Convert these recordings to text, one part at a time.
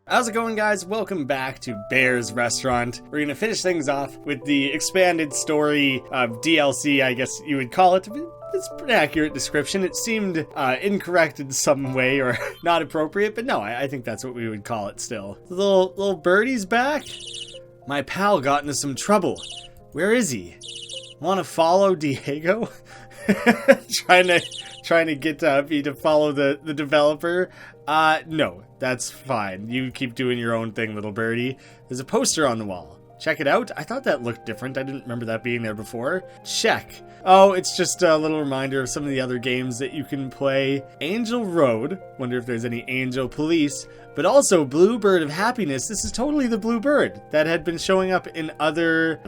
How's it going, guys? Welcome back to Bear's Restaurant. We're gonna finish things off with the expanded story of DLC, I guess you would call it. It's an accurate description. It seemed incorrect in some way or not appropriate, but no, I think that's what we would call it still. The little birdie's back? My pal got into some trouble. Where is he? Want to follow Diego? trying to get me to follow the developer. No, that's fine. You keep doing your own thing, little birdie. There's a poster on the wall. Check it out. I thought that looked different. I didn't remember that being there before. Check. Oh, it's just a little reminder of some of the other games that you can play. Angel Road. Wonder if there's any Angel Police. But also Bluebird of Happiness. This is totally the Bluebird that had been showing up in other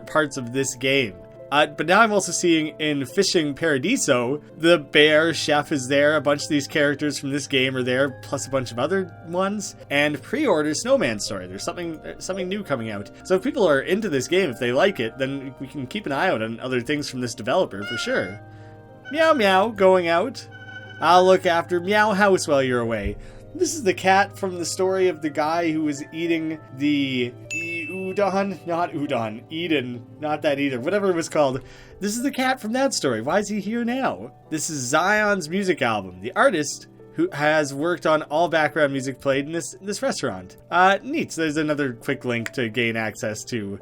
parts of this game. But now I'm also seeing in Fishing Paradiso, the bear chef is there. A bunch of these characters from this game are there, plus a bunch of other ones. And pre-order Snowman Story. There's something new coming out. So if people are into this game, if they like it, then we can keep an eye out on other things from this developer for sure. Meow meow, going out. I'll look after Meow House while you're away. This is the cat from the story of the guy who was eating the udon, not udon, Eden, not that either, whatever it was called. This is the cat from that story. Why is he here now? This is Zion's music album. The artist who has worked on all background music played in this restaurant. Neat. So there's another quick link to gain access to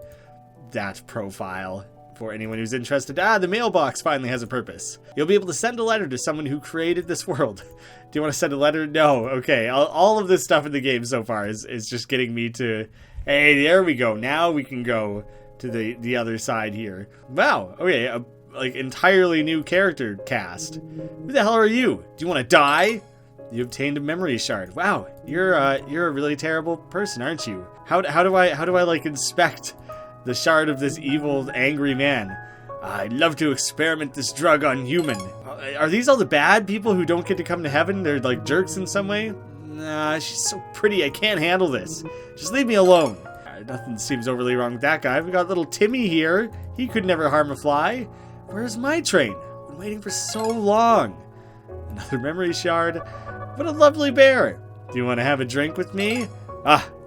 that profile. For anyone who's interested. The mailbox finally has a purpose. You'll be able to send a letter to someone who created this world. Do you want to send a letter? No. Okay. All of this stuff in the game so far is just getting me to, hey, there we go. Now we can go to the other side here. Wow. Okay. Like entirely new character cast. Who the hell are you? Do you want to die? You obtained a memory shard. Wow. You're a really terrible person, aren't you? How do I like inspect the shard of this evil, angry man? I'd love to experiment this drug on human. Are these all the bad people who don't get to come to heaven? They're like jerks in some way? Nah, she's so pretty, I can't handle this. Just leave me alone. Nothing seems overly wrong with that guy. We got little Timmy here. He could never harm a fly. Where's my train? I've been waiting for so long. Another memory shard. What a lovely bear. Do you want to have a drink with me?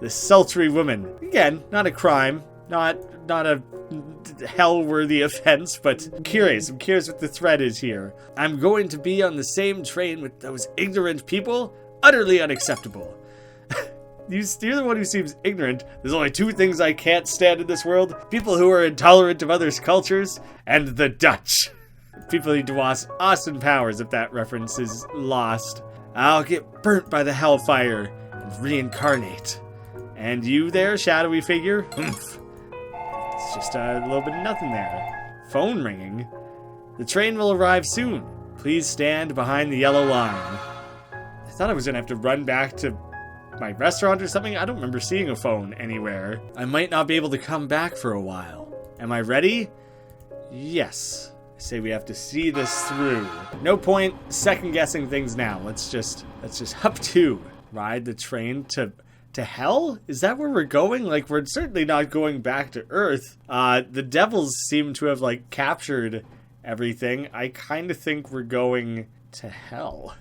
This sultry woman. Again, not a crime. Not a hell-worthy offense, but curious. I'm curious what the thread is here. I'm going to be on the same train with those ignorant people? Utterly unacceptable. You're the one who seems ignorant. There's only two things I can't stand in this world. People who are intolerant of others' cultures, and the Dutch. People need to watch Austin Powers if that reference is lost. I'll get burnt by the hellfire and reincarnate. And you there, shadowy figure? Humph. It's just a little bit of nothing there. Phone ringing. The train will arrive soon. Please stand behind the yellow line. I thought I was gonna have to run back to my restaurant or something. I don't remember seeing a phone anywhere. I might not be able to come back for a while. Am I ready? Yes. I say we have to see this through. No point second guessing things now. Let's just up to ride the train to hell? Is that where we're going? Like, we're certainly not going back to Earth. The devils seem to have, like, captured everything. I kind of think we're going to hell.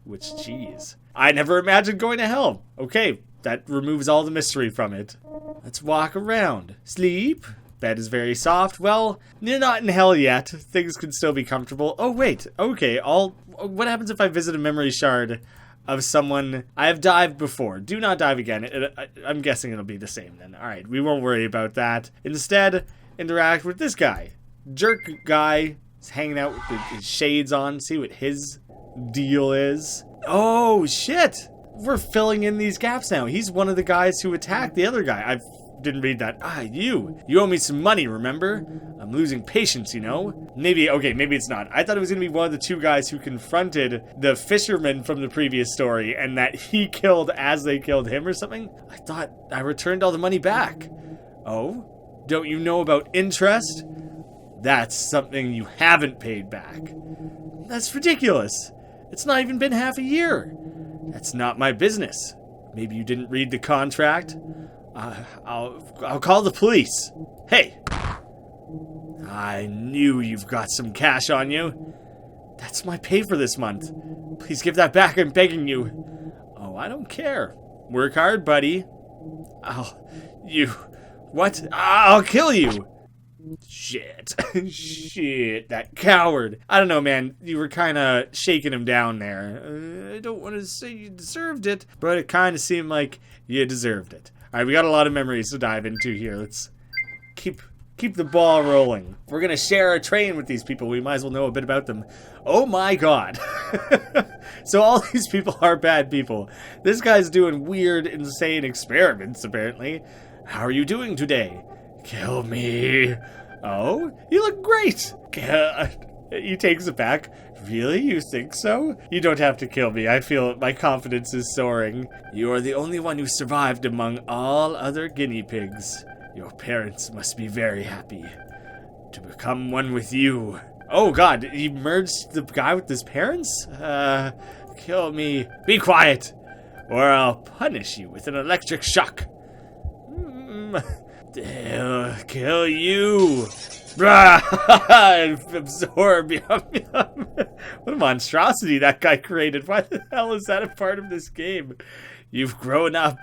Which, geez. I never imagined going to hell. Okay, that removes all the mystery from it. Let's walk around. Sleep. Bed is very soft. Well, you're not in hell yet. Things can still be comfortable. Oh, wait. Okay, what happens if I visit a memory shard of someone I have dived before? Do not dive again. I'm guessing it'll be the same then. Alright, we won't worry about that. Instead, interact with this guy. Jerk guy. He's hanging out with his shades on. See what his deal is. Oh, shit! We're filling in these gaps now. He's one of the guys who attacked the other guy. I didn't read that. You owe me some money, remember? I'm losing patience, you know? Maybe it's not. I thought it was gonna be one of the two guys who confronted the fisherman from the previous story and that he killed as they killed him or something. I thought I returned all the money back. Oh? Don't you know about interest? That's something you haven't paid back. That's ridiculous. It's not even been half a year. That's not my business. Maybe you didn't read the contract? I'll call the police. Hey! I knew you've got some cash on you. That's my pay for this month. Please give that back, I'm begging you. Oh, I don't care. Work hard, buddy. What? I'll kill you. Shit. Shit, that coward. I don't know, man. You were kind of shaking him down there. I don't want to say you deserved it, but it kind of seemed like you deserved it. All right, we got a lot of memories to dive into here. Let's keep the ball rolling. We're going to share a train with these people. We might as well know a bit about them. Oh my god. So all these people are bad people. This guy's doing weird, insane experiments, apparently. How are you doing today? Kill me. Oh, you look great. He takes it back. Really? You think so? You don't have to kill me. I feel my confidence is soaring. You are the only one who survived among all other guinea pigs. Your parents must be very happy to become one with you. Oh god, he merged the guy with his parents? Kill me. Be quiet, or I'll punish you with an electric shock. They'll kill you. Absorb. Yum, yum. What a monstrosity that guy created. Why the hell is that a part of this game? You've grown up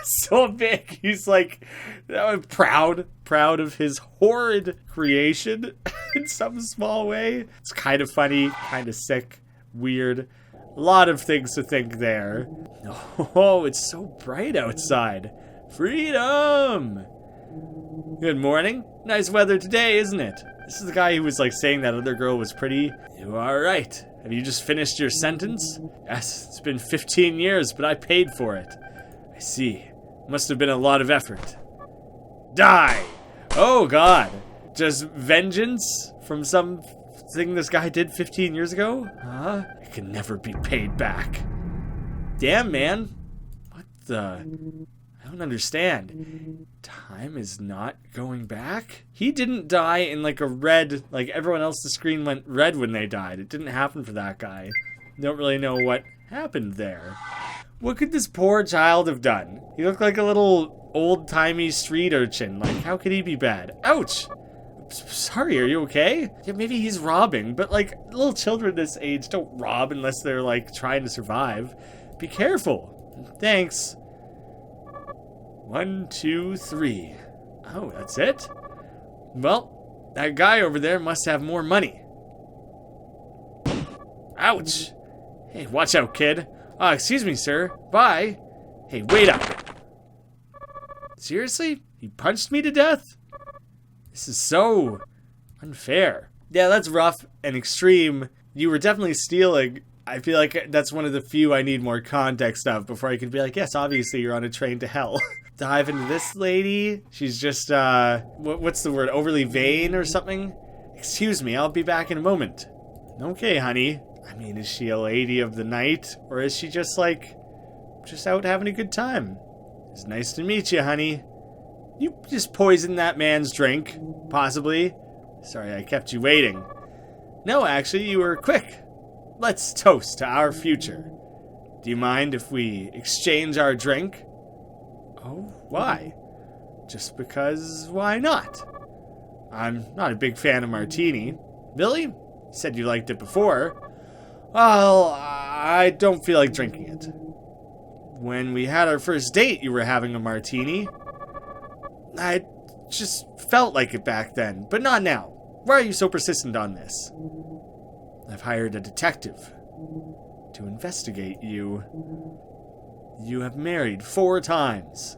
so big. He's like proud of his horrid creation in some small way. It's kind of funny, kind of sick, weird. A lot of things to think there. Oh, it's so bright outside. Freedom! Good morning. Nice weather today, isn't it? This is the guy who was like saying that other girl was pretty. You are right. Have you just finished your sentence? Yes, it's been 15 years, but I paid for it. I see. Must have been a lot of effort. Die! Oh god. Just vengeance from something this guy did 15 years ago? Huh? It can never be paid back. Damn, man. What the... I don't understand. Time is not going back? He didn't die in like a red, like everyone else, the screen went red when they died. It didn't happen for that guy. Don't really know what happened there. What could this poor child have done? He looked like a little old-timey street urchin. Like, how could he be bad? Ouch! Sorry, are you okay? Yeah, maybe he's robbing, but like, little children this age don't rob unless they're like trying to survive. Be careful. Thanks. 1, 2, 3. Oh, that's it? Well, that guy over there must have more money. Ouch! Hey, watch out, kid. Excuse me, sir. Bye. Hey, wait up. Seriously? He punched me to death? This is so unfair. Yeah, that's rough and extreme. You were definitely stealing. I feel like that's one of the few I need more context of before I can be like, yes, obviously you're on a train to hell. Dive into this lady. She's just, what's the word? Overly vain or something? Excuse me, I'll be back in a moment. Okay, honey. I mean, is she a lady of the night? Or is she just like, just out having a good time? It's nice to meet you, honey. You just poisoned that man's drink, possibly. Sorry, I kept you waiting. No, actually, you were quick. Let's toast to our future. Do you mind if we exchange our drink? Oh, why? Just because, why not? I'm not a big fan of martini. Billy? You said you liked it before. Well, I don't feel like drinking it. When we had our first date, you were having a martini. I just felt like it back then, but not now. Why are you so persistent on this? I've hired a detective to investigate you. You have married 4 times,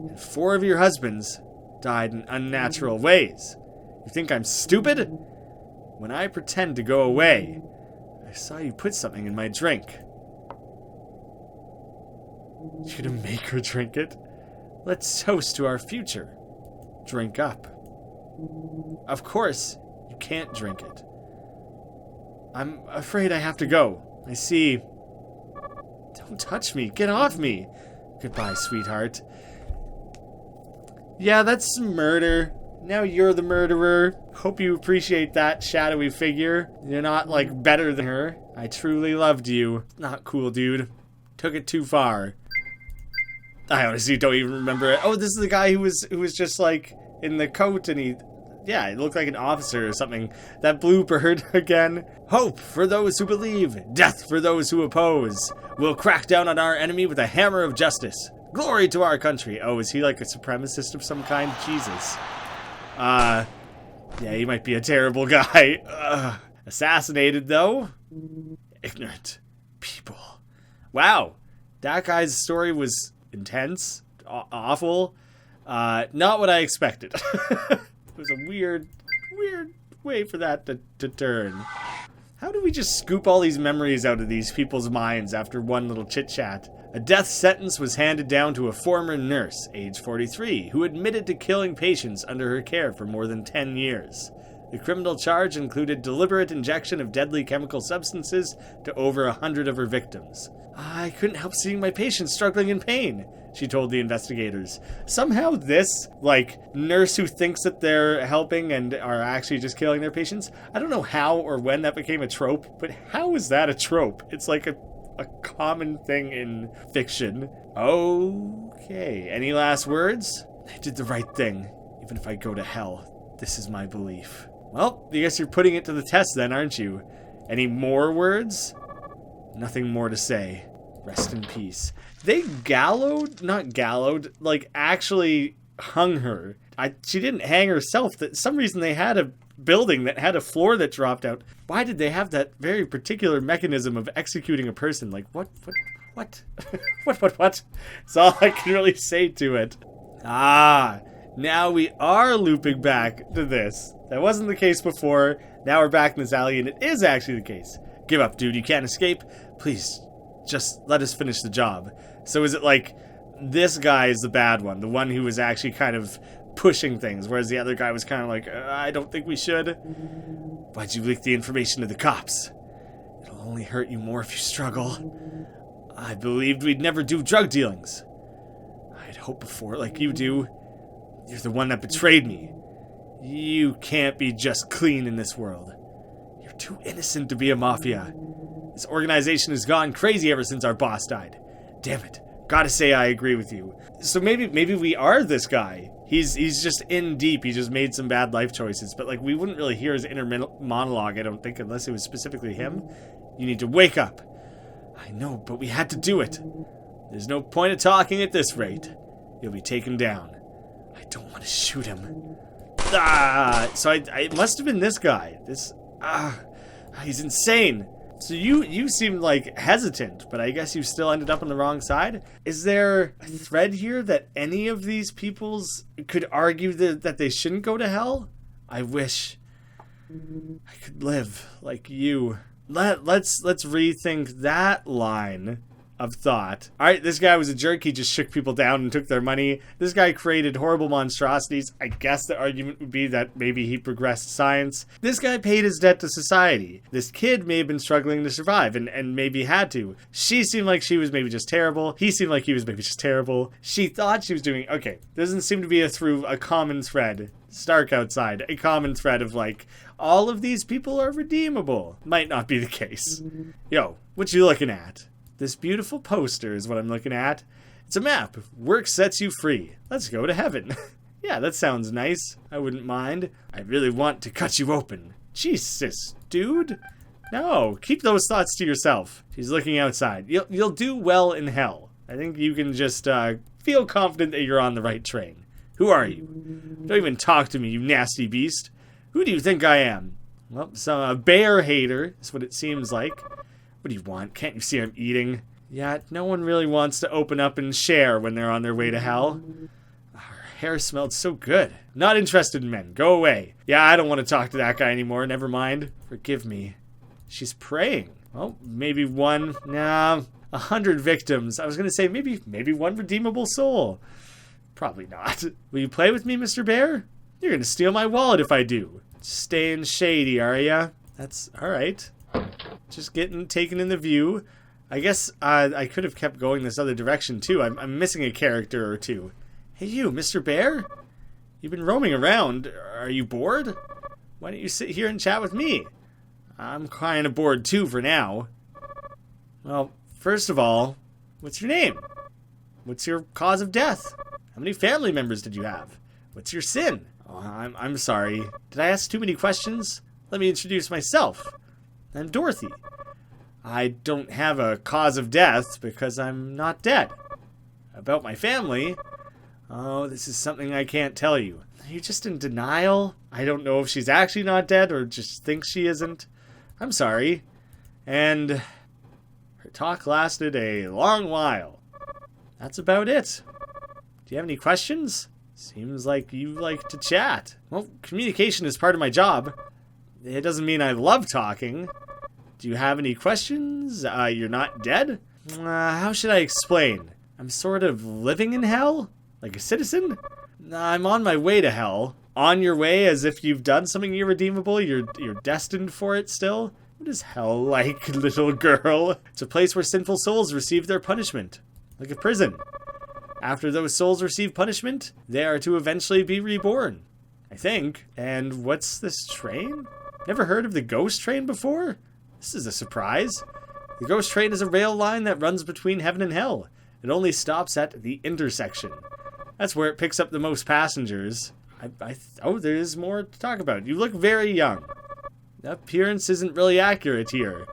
and 4 of your husbands died in unnatural ways. You think I'm stupid? When I pretend to go away, I saw you put something in my drink. You're gonna make her drink it? Let's toast to our future. Drink up. Of course, you can't drink it. I'm afraid I have to go. I see. Don't touch me. Get off me. Goodbye, sweetheart. Yeah, that's murder. Now you're the murderer. Hope you appreciate that, shadowy figure. You're not, like, better than her. I truly loved you. Not cool, dude. Took it too far. I honestly don't even remember it. Oh, this is the guy who was just, like, in the coat and he yeah, it looked like an officer or something. That blue bird again. Hope for those who believe, death for those who oppose. We'll crack down on our enemy with a hammer of justice. Glory to our country. Oh, is he like a supremacist of some kind? Jesus. Yeah, he might be a terrible guy. Assassinated, though. Ignorant people. Wow. That guy's story was intense. Awful. Not what I expected. It was a weird way for that to turn. How do we just scoop all these memories out of these people's minds after one little chit-chat? A death sentence was handed down to a former nurse, age 43, who admitted to killing patients under her care for more than 10 years. The criminal charge included deliberate injection of deadly chemical substances to over 100 of her victims. I couldn't help seeing my patients struggling in pain, she told the investigators. Somehow this, nurse who thinks that they're helping and are actually just killing their patients, I don't know how or when that became a trope, but how is that a trope? It's like a common thing in fiction. Okay, any last words? I did the right thing, even if I go to hell. This is my belief. Well, I guess you're putting it to the test then, aren't you? Any more words? Nothing more to say. Rest in peace. They actually hung her. She didn't hang herself. For some reason they had a building that had a floor that dropped out. Why did they have that very particular mechanism of executing a person? What? What? What? That's all I can really say to it. Now we are looping back to this. That wasn't the case before. Now we're back in this alley, and it is actually the case. Give up, dude. You can't escape. Please, just let us finish the job. So is it like this guy is the bad one, the one who was actually kind of pushing things, whereas the other guy was kind of like, I don't think we should. Why'd you leak the information to the cops? It'll only hurt you more if you struggle. I believed we'd never do drug dealings. I'd hoped before, like you do. You're the one that betrayed me. You can't be just clean in this world. You're too innocent to be a mafia. This organization has gone crazy ever since our boss died. Damn it. Gotta say I agree with you. So maybe we are this guy. He's just in deep. He just made some bad life choices. But we wouldn't really hear his inner monologue, I don't think, unless it was specifically him. You need to wake up. I know, but we had to do it. There's no point of talking at this rate. You'll be taken down. I don't want to shoot him. So it must have been this guy. He's insane. So you seemed hesitant, but I guess you still ended up on the wrong side. Is there a thread here that any of these peoples could argue that they shouldn't go to hell? I wish I could live like you. Let's rethink that line of thought. Alright, this guy was a jerk. He just shook people down and took their money. This guy created horrible monstrosities. I guess the argument would be that maybe he progressed science. This guy paid his debt to society. This kid may have been struggling to survive and maybe had to. She seemed like she was maybe just terrible. He seemed like he was maybe just terrible. She thought she was doing... Okay, there doesn't seem to be a common thread. Stark outside. A common thread of all of these people are redeemable. Might not be the case. Yo, what you looking at? This beautiful poster is what I'm looking at. It's a map. Work sets you free. Let's go to heaven. Yeah, that sounds nice. I wouldn't mind. I really want to cut you open. Jesus, dude. No, keep those thoughts to yourself. She's looking outside. You'll do well in hell. I think you can just feel confident that you're on the right train. Who are you? Don't even talk to me, you nasty beast. Who do you think I am? Well, a bear hater is what it seems like. What do you want? Can't you see I'm eating? Yeah, no one really wants to open up and share when they're on their way to hell. Her hair smelled so good. Not interested in men. Go away. Yeah, I don't want to talk to that guy anymore. Never mind. Forgive me. She's praying. Well, maybe 100 victims. I was going to say maybe one redeemable soul. Probably not. Will you play with me, Mr. Bear? You're going to steal my wallet if I do. Staying shady, are ya? That's all right. Just getting taken in the view. I guess I could have kept going this other direction too. I'm missing a character or two. Hey you, Mr. Bear? You've been roaming around. Are you bored? Why don't you sit here and chat with me? I'm kind of bored too for now. Well, first of all, what's your name? What's your cause of death? How many family members did you have? What's your sin? Oh, Oh, I'm sorry. Did I ask too many questions? Let me introduce myself. I'm Dorothy. I don't have a cause of death because I'm not dead. About my family... Oh, this is something I can't tell you. Are you just in denial? I don't know if she's actually not dead or just thinks she isn't. I'm sorry. And her talk lasted a long while. That's about it. Do you have any questions? Seems like you like to chat. Well, communication is part of my job. It doesn't mean I love talking. Do you have any questions? You're not dead? How should I explain? I'm sort of living in hell? Like a citizen? I'm on my way to hell. On your way as if you've done something irredeemable? You're destined for it still? What is hell like, little girl? It's a place where sinful souls receive their punishment. Like a prison. After those souls receive punishment, they are to eventually be reborn. I think. And what's this train? Never heard of the ghost train before? This is a surprise. The ghost train is a rail line that runs between heaven and hell. It only stops at the intersection. That's where it picks up the most passengers. Oh, there's more to talk about. You look very young. The appearance isn't really accurate here.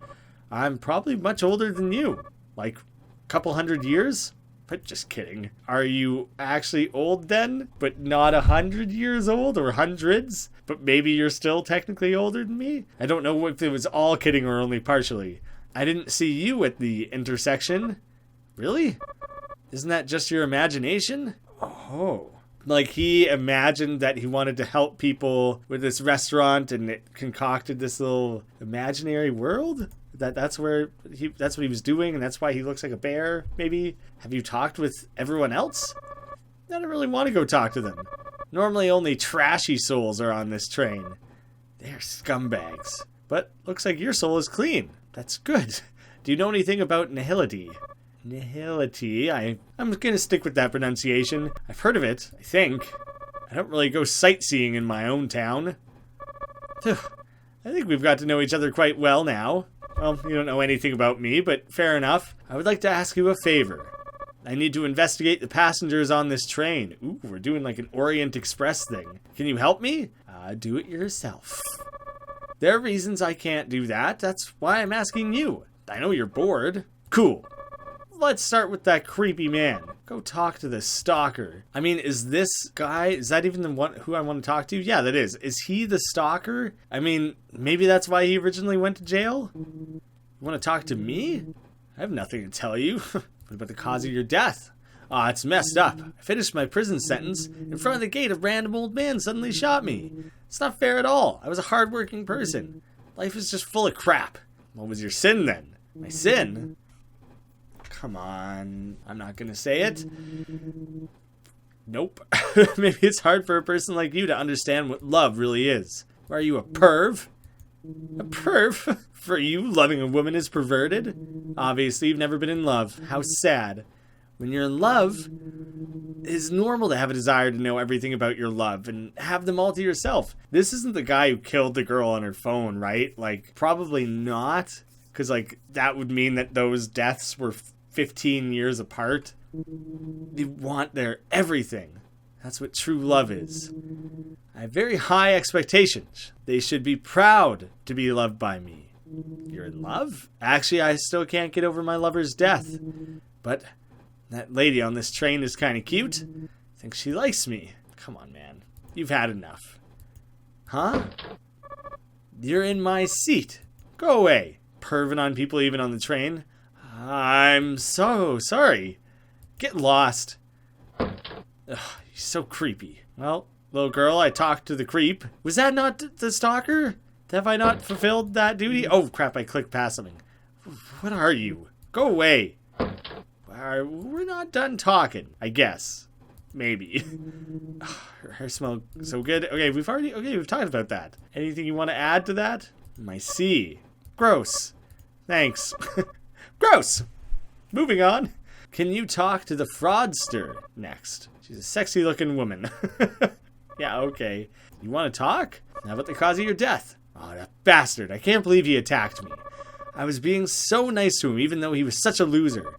I'm probably much older than you. Like, a couple 100 years? But just kidding. Are you actually old then? But not 100 years old or hundreds? But maybe you're still technically older than me? I don't know if it was all kidding or only partially. I didn't see you at the intersection. Really? Isn't that just your imagination? Oh. Like he imagined that he wanted to help people with this restaurant and it concocted this little imaginary world? That's what he was doing and that's why he looks like a bear, maybe? Have you talked with everyone else? I don't really want to go talk to them. Normally only trashy souls are on this train. They're scumbags. But looks like your soul is clean. That's good. Do you know anything about Nihility? Nihility. I'm gonna stick with that pronunciation. I've heard of it, I think. I don't really go sightseeing in my own town. I think we've got to know each other quite well now. Well, you don't know anything about me, but fair enough. I would like to ask you a favor. I need to investigate the passengers on this train. Ooh, we're doing like an Orient Express thing. Can you help me? Do it yourself. There are reasons I can't do that. That's why I'm asking you. I know you're bored. Cool. Let's start with that creepy man. Go talk to the stalker. I mean, is this guy, is that even the one who I want to talk to? Yeah, that is. Is he the stalker? I mean, maybe that's why he originally went to jail? You want to talk to me? I have nothing to tell you. What about the cause of your death? Aw, it's messed up. I finished my prison sentence. In front of the gate, a random old man suddenly shot me. It's not fair at all. I was a hardworking person. Life is just full of crap. What was your sin then? My sin? Come on. I'm not gonna say it. Nope. Maybe it's hard for a person like you to understand what love really is. Are you a perv? A perv? For you, loving a woman is perverted? Obviously, you've never been in love. How sad. When you're in love, it's normal to have a desire to know everything about your love and have them all to yourself. This isn't the guy who killed the girl on her phone, right? Like, probably not. Because, like, that would mean that those deaths were 15 years apart. They want their everything. That's what true love is. I have very high expectations. They should be proud to be loved by me. You're in love? Actually, I still can't get over my lover's death. But that lady on this train is kind of cute. I think she likes me. Come on, man. You've had enough. Huh? You're in my seat. Go away. Perving on people even on the train. I'm so sorry. Get lost. Ugh, you're so creepy. Well, little girl, I talked to the creep. Was that not the stalker? Have I not fulfilled that duty? Oh, crap, I clicked past something. What are you? Go away. We're not done talking, I guess. Maybe. Her hair smells so good. Okay, we've talked about that. Anything you want to add to that? I see. Gross. Thanks. Gross. Moving on. Can you talk to the fraudster next? She's a sexy looking woman. Yeah, okay. You want to talk? How about the cause of your death? Oh, that bastard. I can't believe he attacked me. I was being so nice to him even though he was such a loser.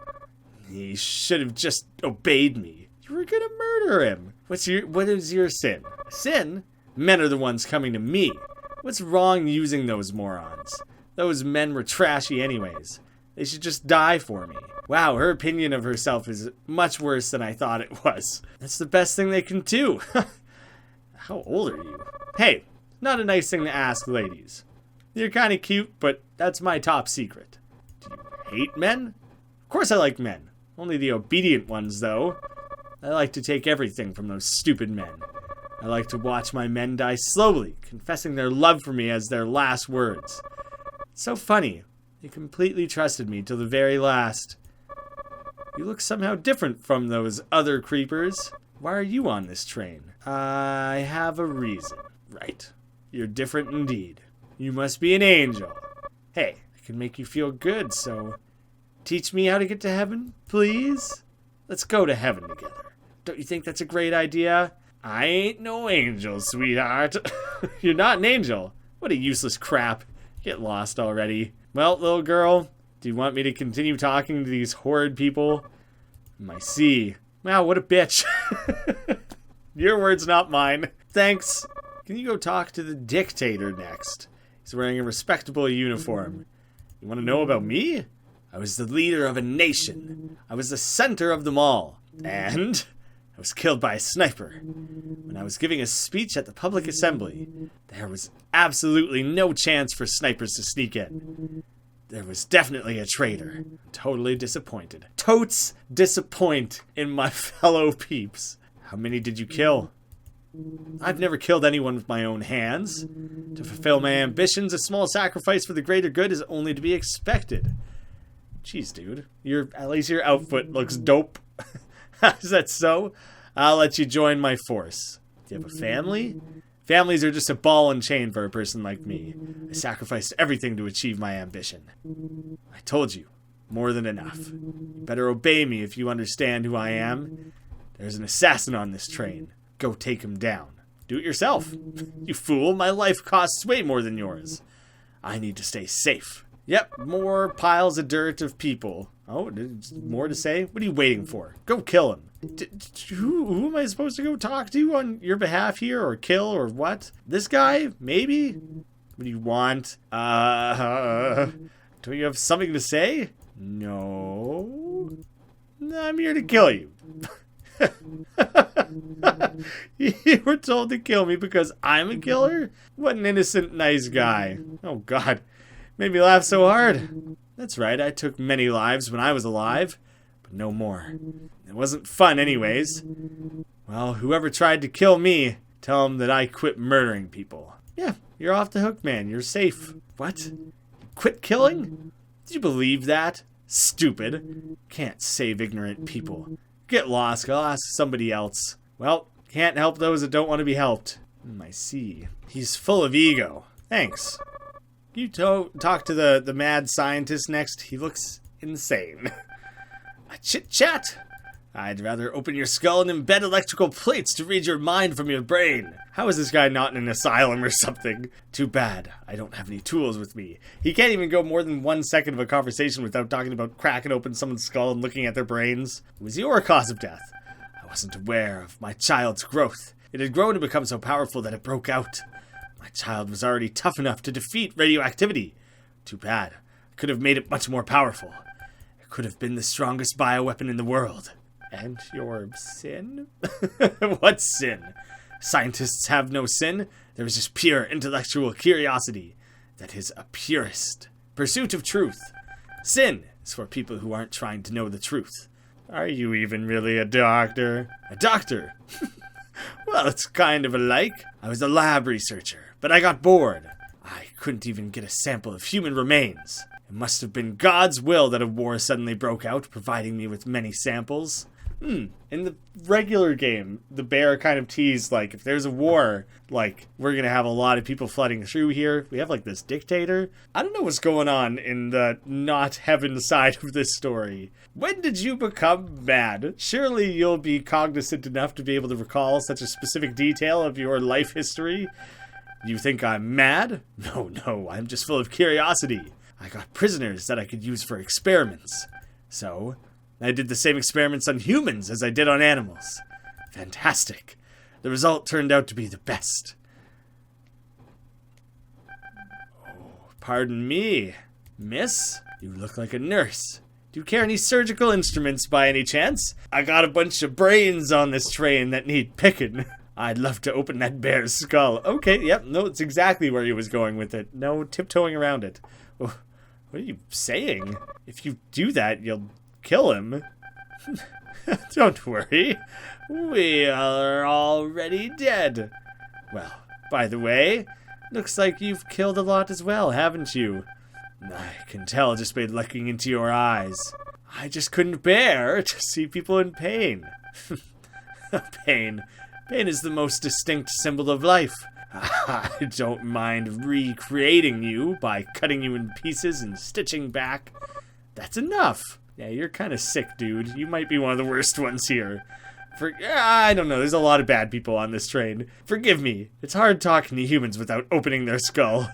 He should have just obeyed me. You were gonna murder him. What is your sin? Sin? Men are the ones coming to me. What's wrong using those morons? Those men were trashy anyways. They should just die for me. Wow, her opinion of herself is much worse than I thought it was. That's the best thing they can do. How old are you? Hey, not a nice thing to ask, ladies. You're kind of cute, but that's my top secret. Do you hate men? Of course I like men. Only the obedient ones, though. I like to take everything from those stupid men. I like to watch my men die slowly, confessing their love for me as their last words. It's so funny. They completely trusted me till the very last. You look somehow different from those other creepers. Why are you on this train? I have a reason. Right. You're different indeed. You must be an angel. Hey, I can make you feel good, so teach me how to get to heaven, please? Let's go to heaven together. Don't you think that's a great idea? I ain't no angel, sweetheart. You're not an angel. What a useless crap. Get lost already. Well, little girl, do you want me to continue talking to these horrid people? I see. Wow, what a bitch. Your words, not mine. Thanks. Can you go talk to the dictator next? He's wearing a respectable uniform. You want to know about me? I was the leader of a nation. I was the center of them all. And I was killed by a sniper. When I was giving a speech at the public assembly, there was absolutely no chance for snipers to sneak in. There was definitely a traitor. I'm totally disappointed. Totes disappoint in my fellow peeps. How many did you kill? I've never killed anyone with my own hands. To fulfill my ambitions, a small sacrifice for the greater good is only to be expected. Jeez, dude. At least your outfit looks dope. Is that so? I'll let you join my force. Do you have a family? Families are just a ball and chain for a person like me. I sacrificed everything to achieve my ambition. I told you, more than enough. You better obey me if you understand who I am. There's an assassin on this train. Go take him down. Do it yourself. You fool, my life costs way more than yours. I need to stay safe. Yep, more piles of dirt of people. Oh, more to say? What are you waiting for? Go kill him. Who am I supposed to go talk to on your behalf here, or kill, or what? This guy? Maybe? What do you want? Don't you have something to say? No. I'm here to kill you. You were told to kill me because I'm a killer? What an innocent, nice guy. Oh, God. Made me laugh so hard. That's right, I took many lives when I was alive, but no more. It wasn't fun anyways. Well, whoever tried to kill me, tell him that I quit murdering people. Yeah, you're off the hook, man. You're safe. What? Quit killing? Did you believe that? Stupid. Can't save ignorant people. Get lost. I'll ask somebody else. Well, can't help those that don't want to be helped. I see. He's full of ego. Thanks. You talk to the mad scientist next. He looks insane. A chit-chat? I'd rather open your skull and embed electrical plates to read your mind from your brain. How is this guy not in an asylum or something? Too bad. I don't have any tools with me. He can't even go more than 1 second of a conversation without talking about cracking open someone's skull and looking at their brains. It was your cause of death. I wasn't aware of my child's growth. It had grown to become so powerful that it broke out. My child was already tough enough to defeat radioactivity. Too bad. I could have made it much more powerful. It could have been the strongest bioweapon in the world. And your sin? What sin? Scientists have no sin. There is just pure intellectual curiosity. That is a purist pursuit of truth. Sin is for people who aren't trying to know the truth. Are you even really a doctor? A doctor? Well, it's kind of alike. I was a lab researcher, but I got bored. I couldn't even get a sample of human remains. It must have been God's will that a war suddenly broke out, providing me with many samples. In the regular game, the bear kind of teased, like, if there's a war, like, we're gonna have a lot of people flooding through here. We have, like, this dictator. I don't know what's going on in the not heaven side of this story. When did you become mad? Surely you'll be cognizant enough to be able to recall such a specific detail of your life history. You think I'm mad? No, I'm just full of curiosity. I got prisoners that I could use for experiments. So I did the same experiments on humans as I did on animals. Fantastic. The result turned out to be the best. Pardon me, miss? You look like a nurse. Do you carry any surgical instruments by any chance? I got a bunch of brains on this train that need picking. I'd love to open that bear's skull. Okay, yep, no, it's exactly where he was going with it. No tiptoeing around it. What are you saying? If you do that, you'll kill him. Don't worry. We are already dead. Well, by the way, looks like you've killed a lot as well, haven't you? I can tell just by looking into your eyes. I just couldn't bear to see people in pain. Pain. Pain is the most distinct symbol of life. I don't mind recreating you by cutting you in pieces and stitching back. That's enough. Yeah, you're kind of sick, dude. You might be one of the worst ones here. I don't know, there's a lot of bad people on this train. Forgive me. It's hard talking to humans without opening their skull.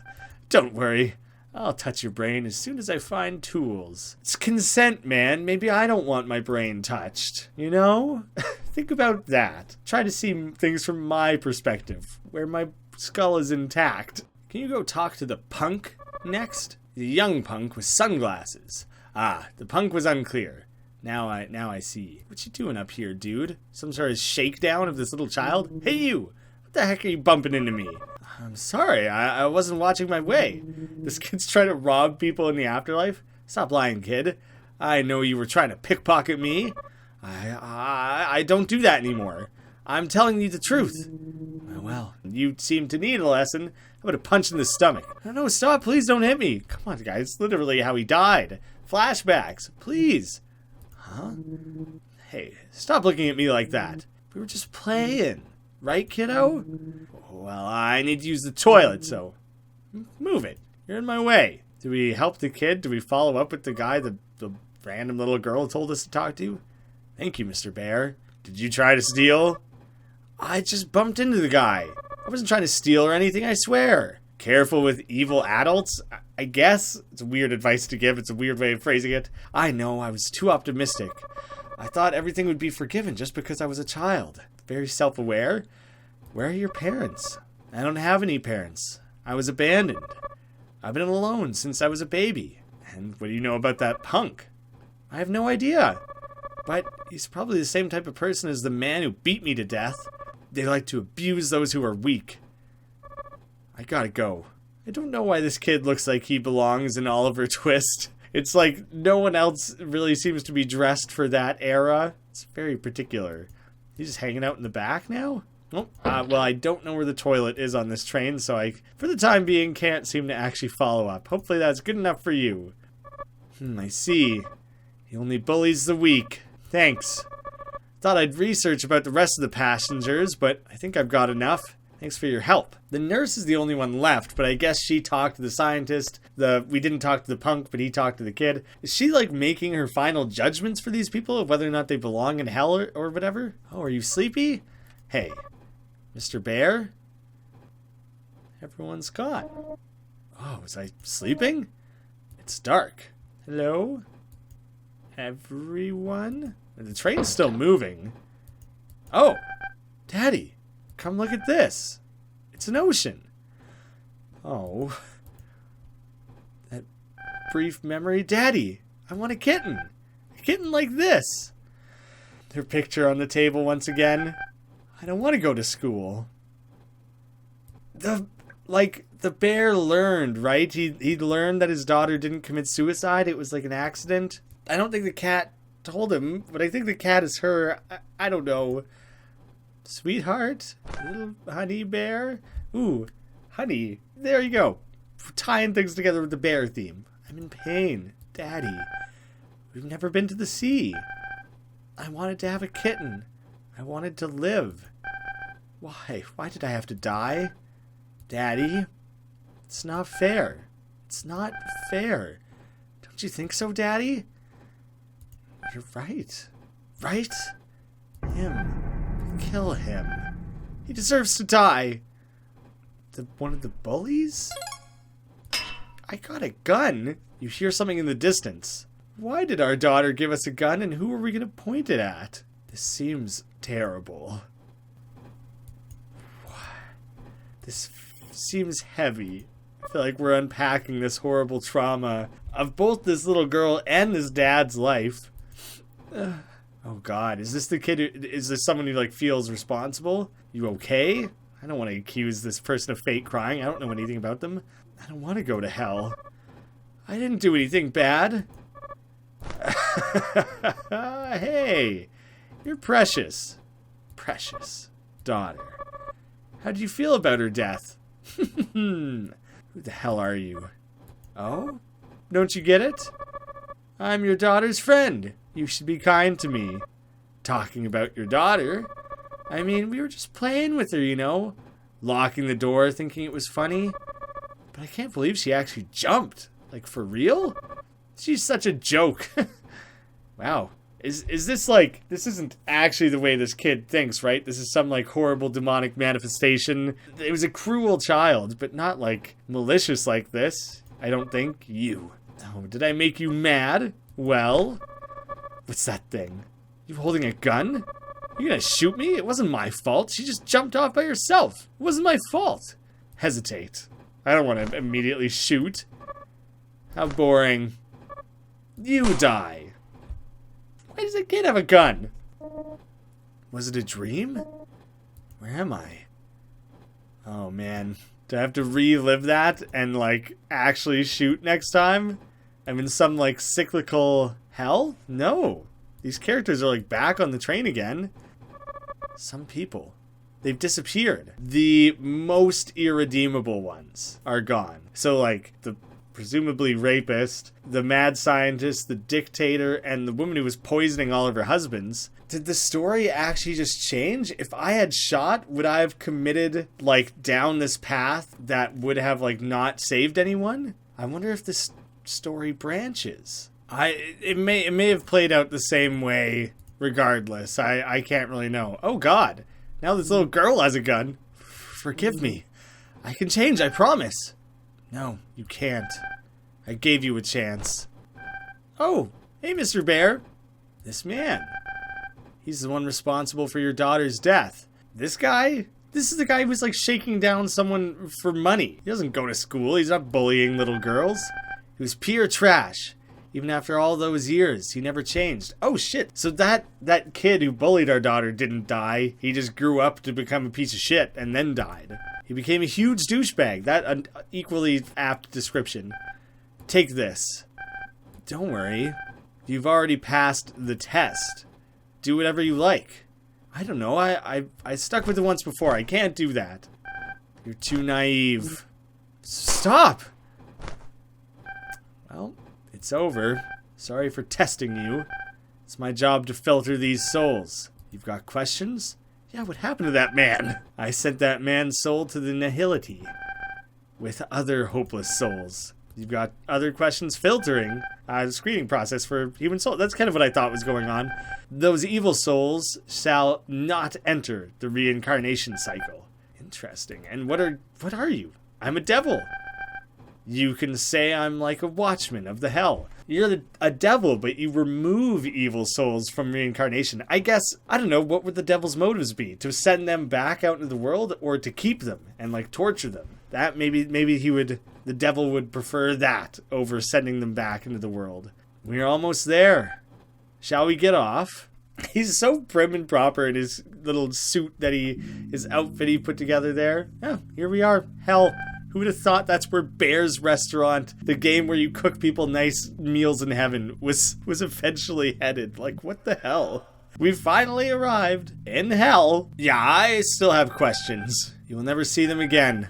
Don't worry. I'll touch your brain as soon as I find tools. It's consent, man. Maybe I don't want my brain touched. You know? Think about that. Try to see things from my perspective, where my skull is intact. Can you go talk to the punk next? The young punk with sunglasses. Ah, the punk was unclear. Now I see. What you doing up here, dude? Some sort of shakedown of this little child? Hey, you! What the heck are you bumping into me? I'm sorry, I wasn't watching my way. This kid's trying to rob people in the afterlife? Stop lying, kid. I know you were trying to pickpocket me. I don't do that anymore. I'm telling you the truth. Well, you seem to need a lesson. How about a punch in the stomach? No, stop, please don't hit me. Come on, guys, it's literally how he died. Flashbacks, please. Huh? Hey, stop looking at me like that. We were just playing. Right, kiddo? Well, I need to use the toilet, so move it. You're in my way. Do we help the kid? Do we follow up with the guy the random little girl told us to talk to? Thank you, Mr. Bear. Did you try to steal? I just bumped into the guy. I wasn't trying to steal or anything, I swear. Careful with evil adults, I guess. It's weird advice to give. It's a weird way of phrasing it. I know, I was too optimistic. I thought everything would be forgiven just because I was a child. Very self-aware. Where are your parents? I don't have any parents. I was abandoned. I've been alone since I was a baby. And what do you know about that punk? I have no idea. But he's probably the same type of person as the man who beat me to death. They like to abuse those who are weak. I gotta go. I don't know why this kid looks like he belongs in Oliver Twist. It's like no one else really seems to be dressed for that era. It's very particular. He's just hanging out in the back now? Oh, well, I don't know where the toilet is on this train, so I, for the time being, can't seem to actually follow up. Hopefully that's good enough for you. I see. He only bullies the weak. Thanks. Thought I'd research about the rest of the passengers, but I think I've got enough. Thanks for your help. The nurse is the only one left, but I guess she talked to the scientist. We didn't talk to the punk, but he talked to the kid. Is she, like, making her final judgments for these people of whether or not they belong in hell or whatever? Oh, are you sleepy? Hey, Mr. Bear? Everyone's gone. Oh, was I sleeping? It's dark. Hello? Everyone? The train's still moving. Oh, Daddy, come look at this. It's an ocean. Oh, that brief memory. Daddy, I want a kitten. A kitten like this. Their picture on the table once again. I don't want to go to school. The bear learned, right? He learned that his daughter didn't commit suicide. It was like an accident. I don't think the cat told him, but I think the cat is her. I don't know. Sweetheart? Little honey bear? Ooh, honey. There you go. Tying things together with the bear theme. I'm in pain. Daddy. We've never been to the sea. I wanted to have a kitten. I wanted to live. Why? Why did I have to die? Daddy? It's not fair. It's not fair. Don't you think so, Daddy? You're right. Right? Him. Kill him. He deserves to die. One of the bullies? I got a gun. You hear something in the distance. Why did our daughter give us a gun, and who are we going to point it at? This seems terrible. This seems heavy. I feel like we're unpacking this horrible trauma of both this little girl and this dad's life. Oh God, is this the kid is this someone who like feels responsible? You okay? I don't want to accuse this person of fake crying. I don't know anything about them. I don't want to go to hell. I didn't do anything bad. Hey, you're precious. Precious daughter. How do you feel about her death? Who the hell are you? Oh? Don't you get it? I'm your daughter's friend. You should be kind to me. Talking about your daughter? I mean, we were just playing with her, you know? Locking the door, thinking it was funny. But I can't believe she actually jumped. Like, for real? She's such a joke. Wow. Is this like... This isn't actually the way this kid thinks, right? This is some, like, horrible demonic manifestation. It was a cruel child, but not, like, malicious like this. I don't think. You. Oh, did I make you mad? Well... What's that thing? You holding a gun? You gonna shoot me? It wasn't my fault. She just jumped off by herself. It wasn't my fault. Hesitate. I don't want to immediately shoot. How boring. You die. Why does a kid have a gun? Was it a dream? Where am I? Oh man. Do I have to relive that and like actually shoot next time? I'm in some like cyclical hell? No. These characters are like back on the train again. Some people. They've disappeared. The most irredeemable ones are gone. So like the presumably rapist, the mad scientist, the dictator, and the woman who was poisoning all of her husbands. Did the story actually just change? If I had shot, would I have committed like down this path that would have like not saved anyone? I wonder if this story branches. It may have played out the same way regardless. I can't really know. Oh God. Now this little girl has a gun. Forgive me. I can change, I promise. No, you can't. I gave you a chance. Oh, hey Mr. Bear. This man. He's the one responsible for your daughter's death. This guy? This is the guy who's like shaking down someone for money. He doesn't go to school. He's not bullying little girls. He was pure trash. Even after all those years, he never changed. Oh shit. So that kid who bullied our daughter didn't die. He just grew up to become a piece of shit and then died. He became a huge douchebag. That an equally apt description. Take this. Don't worry. You've already passed the test. Do whatever you like. I don't know. I stuck with it once before. I can't do that. You're too naive. Stop! Well, it's over. Sorry for testing you. It's my job to filter these souls. You've got questions? Yeah, what happened to that man? I sent that man's soul to the Nihility with other hopeless souls. You've got other questions? Filtering. The screening process for human soul. That's kind of what I thought was going on. Those evil souls shall not enter the reincarnation cycle. Interesting. And what are you? I'm a devil. You can say I'm like a watchman of the hell. You're a devil, but you remove evil souls from reincarnation. I guess, I don't know, what would the devil's motives be? To send them back out into the world, or to keep them and like torture them? That maybe the devil would prefer that over sending them back into the world. We're almost there. Shall we get off? He's so prim and proper in his little suit his outfit he put together there. Oh, here we are. Hell. Who would have thought that's where Bear's Restaurant, the game where you cook people nice meals in heaven, was eventually headed? Like, what the hell? We've finally arrived in hell. Yeah, I still have questions. You will never see them again.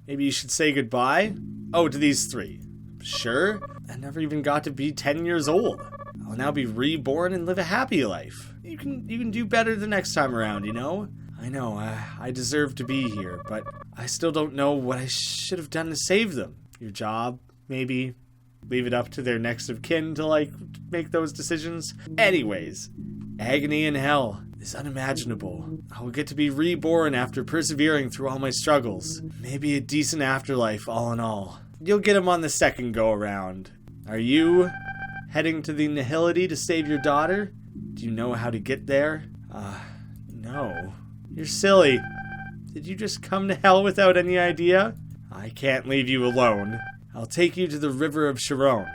Maybe you should say goodbye? Oh, to these three. Sure. I never even got to be 10 years old. I'll now be reborn and live a happy life. You can do better the next time around, you know? I know, I deserve to be here, but I still don't know what I should have done to save them. Your job, maybe. Leave it up to their next of kin to, like, make those decisions. Anyways, agony in hell is unimaginable. I will get to be reborn after persevering through all my struggles. Maybe a decent afterlife, all in all. You'll get him on the second go-around. Are you heading to the Nihility to save your daughter? Do you know how to get there? No. You're silly. Did you just come to hell without any idea? I can't leave you alone. I'll take you to the River of Sharon.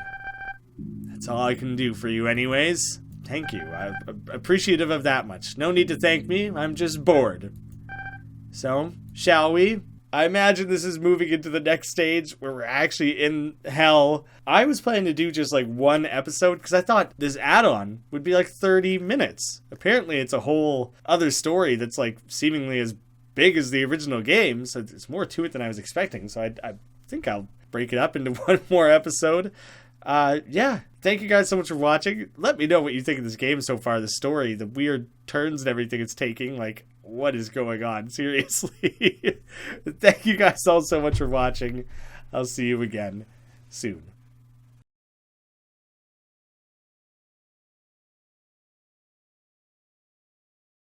That's all I can do for you anyways. Thank you. I'm appreciative of that much. No need to thank me. I'm just bored. So, shall we? I imagine this is moving into the next stage where we're actually in hell. I was planning to do just like one episode because I thought this add-on would be like 30 minutes. Apparently it's a whole other story that's like seemingly as big as the original game, so there's more to it than I was expecting. So I think I'll break it up into one more episode. Yeah, thank you guys so much for watching. Let me know what you think of this game so far, the story, the weird turns and everything it's taking. Like, what is going on? Seriously. Thank you guys all so much for watching. I'll see you again soon.